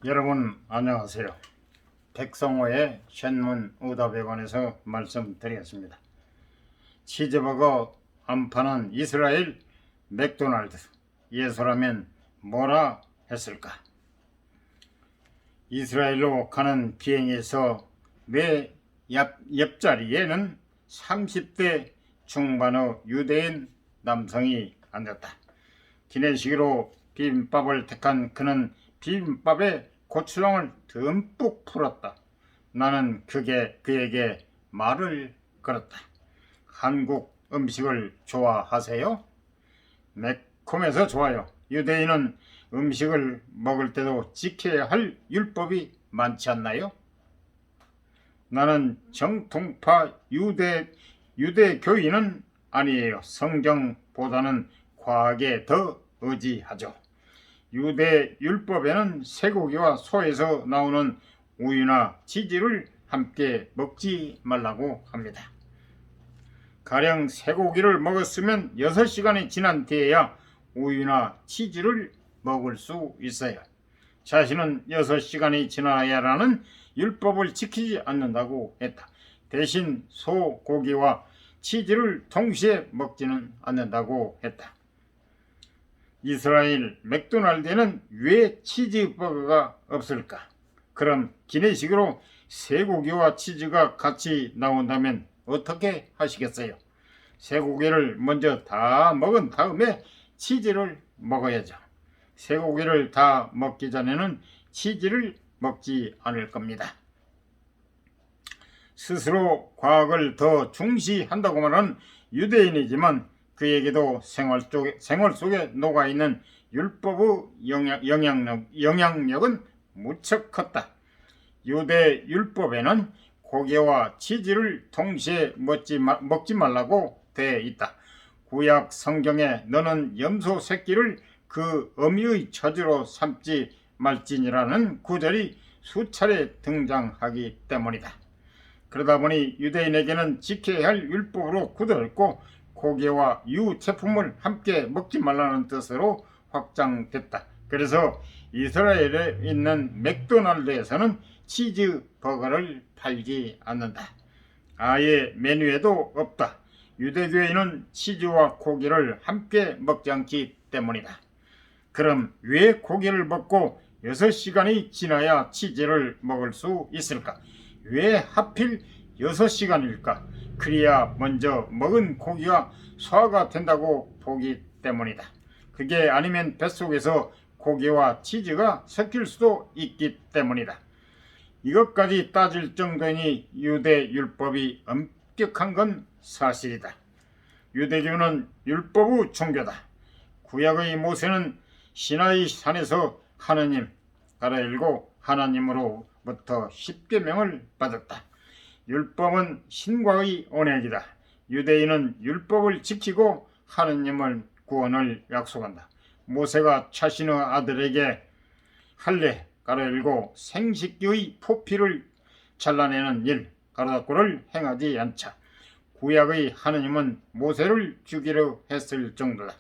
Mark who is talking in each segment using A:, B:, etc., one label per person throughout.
A: 여러분 안녕하세요. 백성호의 쇳문의답에 관해서 말씀드리겠습니다. 치즈버거 안 파는 이스라엘 맥도날드, 예수라면 뭐라 했을까? 이스라엘로 가는 비행에서 내 옆자리에는 30대 중반의 유대인 남성이 앉았다. 기내식으로 비빔밥을 택한 그는 비빔밥에 고추장을 듬뿍 풀었다. 나는 그에게 말을 걸었다. 한국 음식을 좋아하세요? 매콤해서 좋아요. 유대인은 음식을 먹을 때도 지켜야 할 율법이 많지 않나요? 나는 정통파 유대교인은 아니에요. 성경보다는 과학에 더 의지하죠. 유대 율법에는 쇠고기와 소에서 나오는 우유나 치즈를 함께 먹지 말라고 합니다. 가령 쇠고기를 먹었으면 6시간이 지난 뒤에야 우유나 치즈를 먹을 수 있어요. 자신은 6시간이 지나야라는 율법을 지키지 않는다고 했다. 대신 소고기와 치즈를 동시에 먹지는 않는다고 했다. 이스라엘 맥도날드에는 왜 치즈버거가 없을까? 그럼 기내식으로 쇠고기와 치즈가 같이 나온다면 어떻게 하시겠어요? 쇠고기를 먼저 다 먹은 다음에 치즈를 먹어야죠. 쇠고기를 다 먹기 전에는 치즈를 먹지 않을 겁니다. 스스로 과학을 더 중시한다고 말하는 유대인이지만 그에게도 생활 속에 녹아있는 율법의 영향력은 무척 컸다. 유대 율법에는 고기와 치즈를 동시에 먹지 말라고 되어 있다. 구약 성경에 너는 염소 새끼를 그 어미의 처지로 삼지 말지니라는 구절이 수차례 등장하기 때문이다. 그러다 보니 유대인에게는 지켜야 할 율법으로 굳어있고 고기와 유제품을 함께 먹지 말라는 뜻으로 확장됐다. 그래서 이스라엘에 있는 맥도날드에서는 치즈버거를 팔지 않는다. 아예 메뉴에도 없다. 유대교인은 치즈와 고기를 함께 먹지 않기 때문이다. 그럼 왜 고기를 먹고 6시간이 지나야 치즈를 먹을 수 있을까? 왜 하필 6시간일까? 그래야 먼저 먹은 고기가 소화가 된다고 보기 때문이다. 그게 아니면 뱃속에서 고기와 치즈가 섞일 수도 있기 때문이다. 이것까지 따질 정도니 유대 율법이 엄격한 건 사실이다. 유대교는 율법의 종교다. 구약의 모세는 시나이 산에서 하느님 가로열고 하나님으로부터 십계명을 받았다. 율법은 신과의 언약이다. 유대인은 율법을 지키고 하느님을 구원을 약속한다. 모세가 자신의 아들에게 할례 가로열고 생식기의 포피를 잘라내는 일 가로닫고를 행하지 않자 구약의 하느님은 모세를 죽이려 했을 정도다.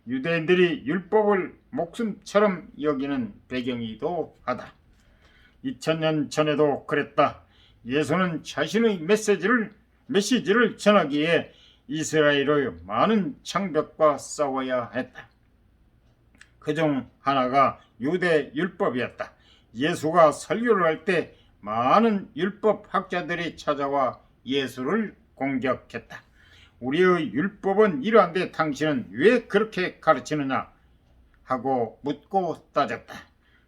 A: 유대인들이 율법을 목숨처럼 여기는 배경이기도 하다. 2000년 전에도 그랬다. 예수는 자신의 메시지를 전하기에 이스라엘의 많은 장벽과 싸워야 했다. 그중 하나가 유대 율법이었다. 예수가 설교를 할 때 많은 율법 학자들이 찾아와 예수를 공격했다. 우리의 율법은 이러한데 당신은 왜 그렇게 가르치느냐 하고 묻고 따졌다.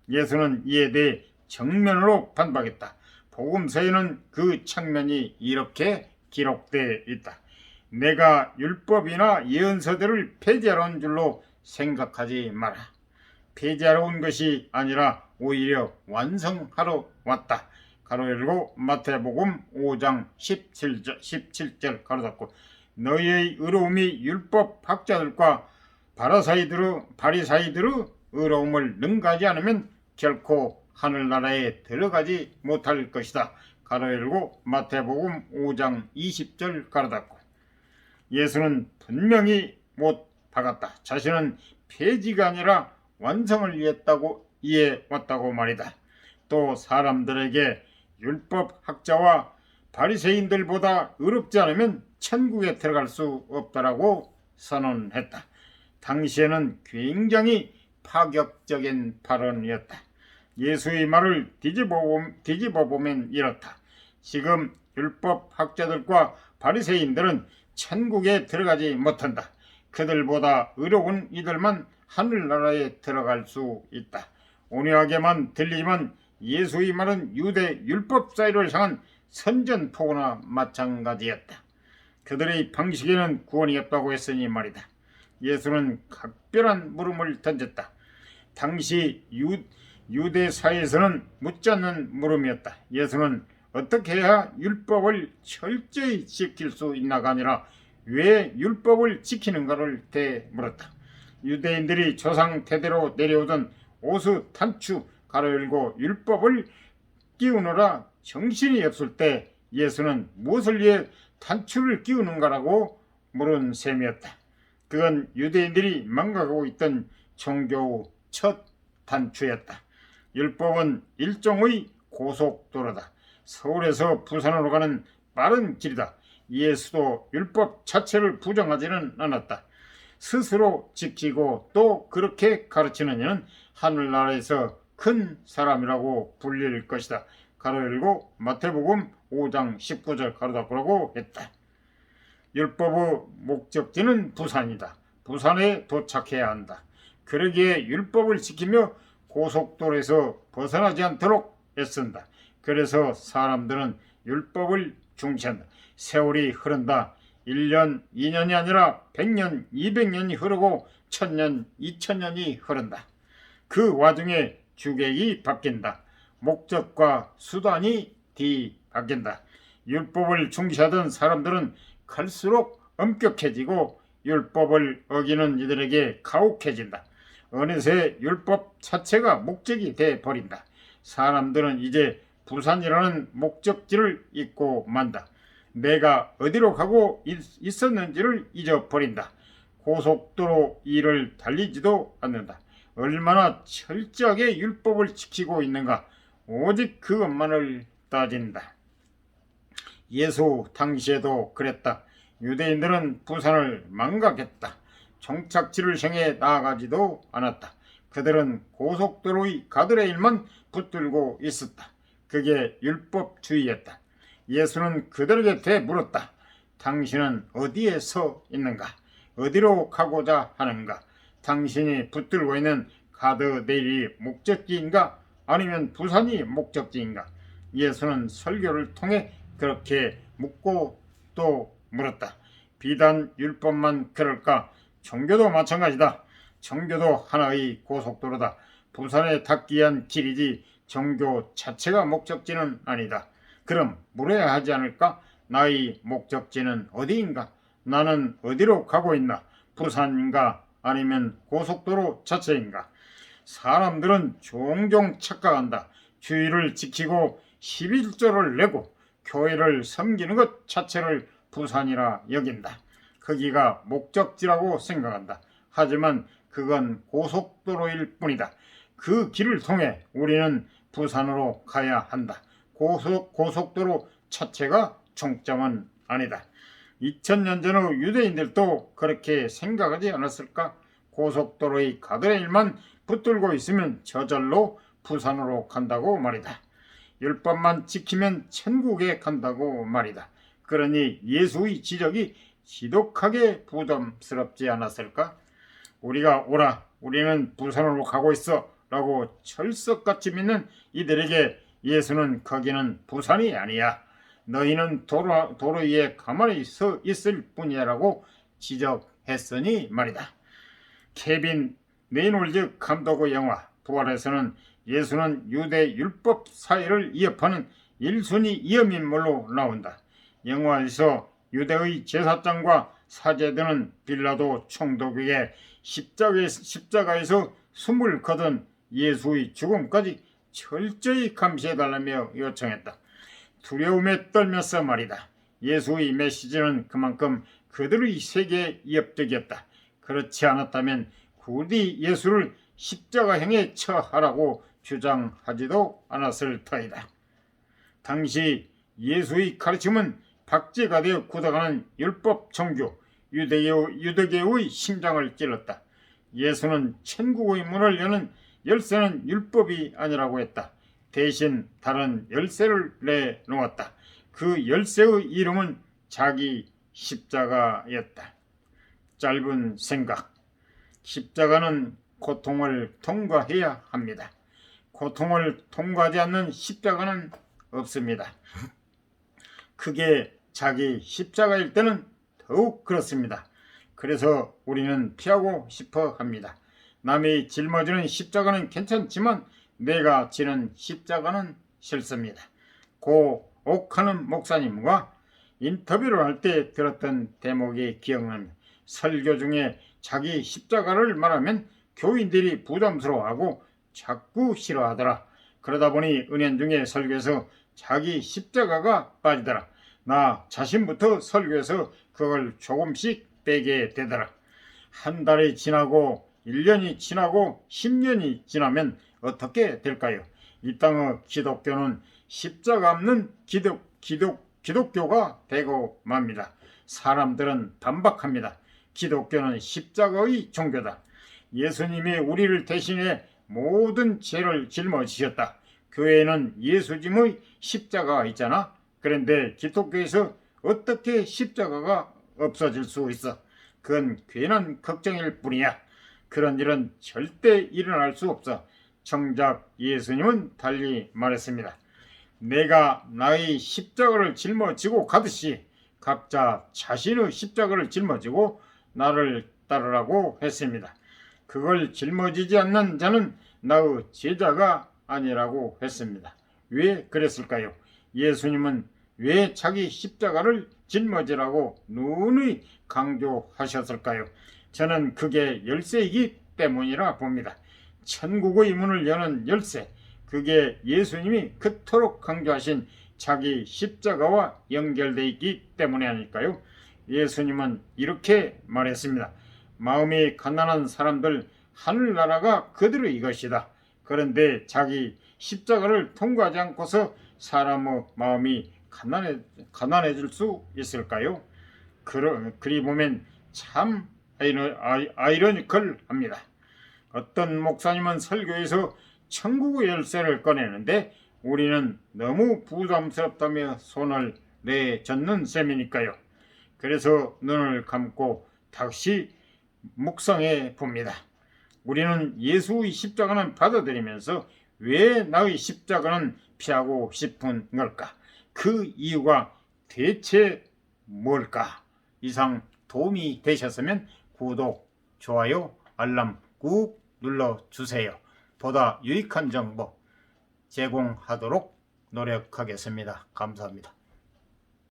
A: 예수는 이에 대해 정면으로 반박했다. 복음서에는 그 장면이 이렇게 기록되어 있다. 내가 율법이나 예언서들을 폐지하러 온 줄로 생각하지 마라. 폐지하러 온 것이 아니라 오히려 완성하러 왔다. 가로 열고 마태복음 5장 17절 가로 닫고 너희의 의로움이 율법 학자들과 바리사이들의 의로움을 능가하지 않으면 결코 하늘나라에 들어가지 못할 것이다. 가로 열고 마태복음 5장 20절 가로 닫고 예수는 분명히 못 박았다. 자신은 폐지가 아니라 완성을 이해왔다고 말이다. 또 사람들에게 율법 학자와 바리새인들보다 의롭지 않으면 천국에 들어갈 수 없다라고 선언했다. 당시에는 굉장히 파격적인 발언이었다. 예수의 말을 뒤집어 보면 이렇다. 지금 율법 학자들과 바리새인들은 천국에 들어가지 못한다. 그들보다 의로운 이들만 하늘나라에 들어갈 수 있다. 온유하게만 들리지만 예수의 말은 유대 율법 사이를 향한 선전포고나 마찬가지였다. 그들의 방식에는 구원이 없다고 했으니 말이다. 예수는 각별한 물음을 던졌다. 당시 유대 사회에서는 묻지 않는 물음이었다. 예수는 어떻게 해야 율법을 철저히 지킬 수 있나가 아니라 왜 율법을 지키는가를 되물었다. 유대인들이 조상 대대로 내려오던 오수 단추 가로열고 율법을 끼우느라 정신이 없을 때 예수는 무엇을 위해 단추를 끼우는가라고 물은 셈이었다. 그건 유대인들이 망각하고 있던 종교의 첫 단추였다. 율법은 일종의 고속도로다. 서울에서 부산으로 가는 빠른 길이다. 예수도 율법 자체를 부정하지는 않았다. 스스로 지키고 또 그렇게 가르치는 이는 하늘나라에서 큰 사람이라고 불릴 것이다. 가로 열고 마태복음 5장 19절 가로 닫고라고 했다. 율법의 목적지는 부산이다. 부산에 도착해야 한다. 그러기에 율법을 지키며 고속도로에서 벗어나지 않도록 애쓴다. 그래서 사람들은 율법을 중시한다. 세월이 흐른다. 1년, 2년이 아니라 100년, 200년이 흐르고 1000년, 2000년이 흐른다. 그 와중에 주객이 바뀐다. 목적과 수단이 뒤바뀐다. 율법을 중시하던 사람들은 갈수록 엄격해지고 율법을 어기는 이들에게 가혹해진다. 어느새 율법 자체가 목적이 돼버린다. 사람들은 이제 부산이라는 목적지를 잊고 만다. 내가 어디로 가고 있었는지를 잊어버린다. 고속도로 위를 달리지도 않는다. 얼마나 철저하게 율법을 지키고 있는가, 오직 그것만을 따진다. 예수 당시에도 그랬다. 유대인들은 부산을 망각했다. 종착지를 향해 나아가지도 않았다. 그들은 고속도로의 가드레일만 붙들고 있었다. 그게 율법주의였다. 예수는 그들에게 되물었다. 당신은 어디에 서 있는가? 어디로 가고자 하는가? 당신이 붙들고 있는 가드레일이 목적지인가? 아니면 부산이 목적지인가? 예수는 설교를 통해 그렇게 묻고 또 물었다. 비단 율법만 그럴까? 종교도 마찬가지다. 종교도 하나의 고속도로다. 부산에 닿기 위한 길이지 종교 자체가 목적지는 아니다. 그럼 물어야 하지 않을까? 나의 목적지는 어디인가? 나는 어디로 가고 있나? 부산인가? 아니면 고속도로 자체인가? 사람들은 종종 착각한다. 주의를 지키고 11조를 내고 교회를 섬기는 것 자체를 부산이라 여긴다. 거기가 목적지라고 생각한다. 하지만 그건 고속도로일 뿐이다. 그 길을 통해 우리는 부산으로 가야 한다. 고속도로 자체가 종점은 아니다. 2000년 전의 유대인들도 그렇게 생각하지 않았을까? 고속도로의 가드레일만 붙들고 있으면 저절로 부산으로 간다고 말이다. 율법만 지키면 천국에 간다고 말이다. 그러니 예수의 지적이 지독하게 부담스럽지 않았을까? 우리가 오라, 우리는 부산으로 가고 있어 라고 철석같이 믿는 이들에게 예수는 거기는 부산이 아니야. 너희는 도로 위에 가만히 서 있을 뿐이야 라고 지적했으니 말이다. 케빈 레이놀즈 감독의 영화 부활에서는 예수는 유대 율법 사회를 위협하는 1순위 위험인물로 나온다. 영화에서 유대의 제사장과 사제들은 빌라도 총독에게 십자가에서 숨을 거둔 예수의 죽음까지 철저히 감시해달라며 요청했다. 두려움에 떨면서 말이다. 예수의 메시지는 그만큼 그들의 세계에 위협적이었다. 그렇지 않았다면 굳이 예수를 십자가형에 처하라고 주장하지도 않았을 터이다. 당시 예수의 가르침은 박제가 되어 굳어가는 율법 종교 유대교의 심장을 찔렀다. 예수는 천국의 문을 여는 열쇠는 율법이 아니라고 했다. 대신 다른 열쇠를 내놓았다. 그 열쇠의 이름은 자기 십자가였다. 짧은 생각. 십자가는 고통을 통과해야 합니다. 고통을 통과하지 않는 십자가는 없습니다. 그게 자기 십자가일 때는 더욱 그렇습니다. 그래서 우리는 피하고 싶어 합니다. 남이 짊어지는 십자가는 괜찮지만 내가 지는 십자가는 싫습니다. 고 옥하는 목사님과 인터뷰를 할 때 들었던 대목이 기억납니다. 설교 중에 자기 십자가를 말하면 교인들이 부담스러워하고 자꾸 싫어하더라. 그러다 보니 은연중에 설교에서 자기 십자가가 빠지더라. 나 자신부터 설교에서 그걸 조금씩 빼게 되더라. 한 달이 지나고 1년이 지나고 10년이 지나면 어떻게 될까요? 이 땅의 기독교는 십자가 없는 기독교가 되고 맙니다. 사람들은 반박합니다. 기독교는 십자가의 종교다. 예수님이 우리를 대신해 모든 죄를 짊어지셨다. 교회에는 예수님의 십자가가 있잖아. 그런데 기독교에서 어떻게 십자가가 없어질 수 있어? 그건 괜한 걱정일 뿐이야. 그런 일은 절대 일어날 수 없어. 정작 예수님은 달리 말했습니다. 내가 나의 십자가를 짊어지고 가듯이 각자 자신의 십자가를 짊어지고 나를 따르라고 했습니다. 그걸 짊어지지 않는 자는 나의 제자가 아니라고 했습니다. 왜 그랬을까요? 예수님은 왜 자기 십자가를 짊어지라고 누누이 강조하셨을까요? 저는 그게 열쇠이기 때문이라 봅니다. 천국의 문을 여는 열쇠, 그게 예수님이 그토록 강조하신 자기 십자가와 연결되어 있기 때문이 아닐까요? 예수님은 이렇게 말했습니다. 마음이 가난한 사람들 하늘나라가 그들의 이것이다. 그런데 자기 십자가를 통과하지 않고서 사람의 마음이 가난해질 수 있을까요? 그리 보면 참 아이러니컬합니다. 어떤 목사님은 설교에서 천국의 열쇠를 꺼내는데 우리는 너무 부담스럽다며 손을 내젓는 셈이니까요. 그래서 눈을 감고 다시 묵상해 봅니다. 우리는 예수의 십자가는 받아들이면서 왜 나의 십자가는 피하고 싶은 걸까? 그 이유가 대체 뭘까? 이상 도움이 되셨으면 구독, 좋아요, 알람 꾹 눌러주세요. 보다 유익한 정보 제공하도록 노력하겠습니다. 감사합니다.